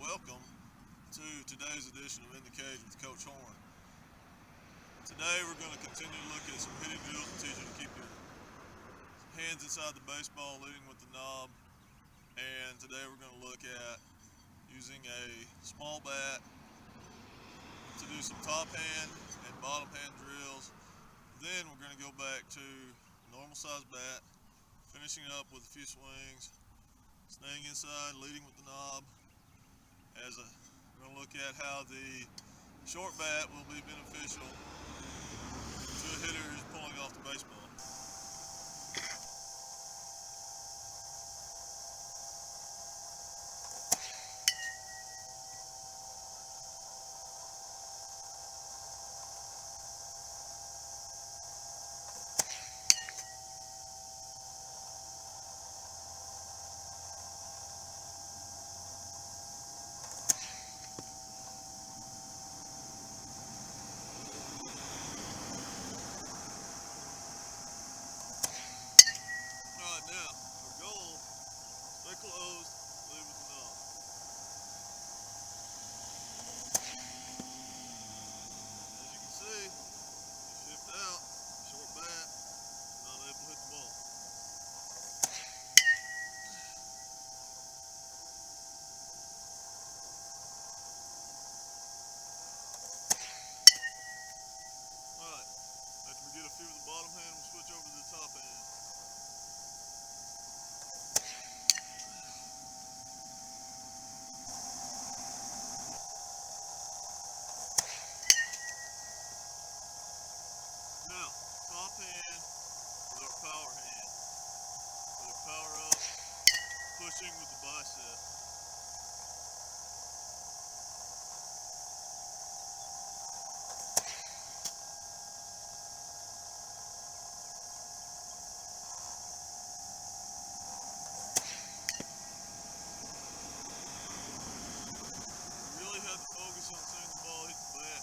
welcome to today's edition of In the Cage with Coach Horn. Today we're going to continue to look at some hitting drills to teach you to keep your hands inside the baseball, leading with the knob. And today we're going to look at using a small bat to do some top hand and bottom hand drills. Then we're going to go back to normal size bat, finishing up with a few swings, staying inside, leading with the knob. We're going to look at how the short bat will be beneficial to a hitter who's pulling off the baseball. Alright, now, our goal, stay closed, lead with the knob. As you can see, you shift out, short bat, not able to hit the ball. Alright, after we get a few with the bottom hand, we'll switch over to the top hand. Now, top hand is our power hand. With our power up, pushing with the bicep. You really have to focus on seeing the ball hit the bat.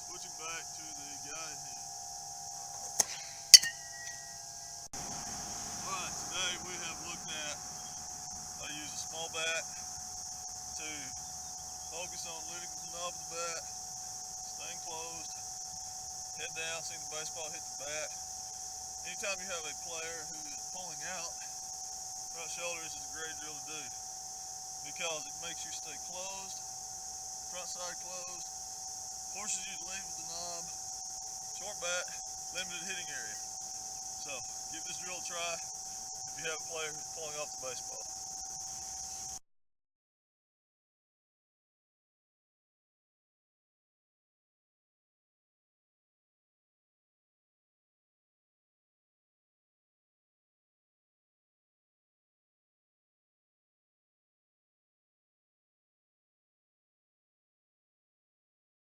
Switching back to the guide hand. Alright, today we have looked at how to use a small bat to focus on leading with the knob of the bat, staying closed, head down, seeing the baseball hit the bat. Anytime you have a player who is pulling out, front shoulders is a great drill to do because it makes you stay closed, front side closed, forces you to lead with the knob, short bat, limited hitting area. So give this drill a try if you have a player who's pulling off the baseball.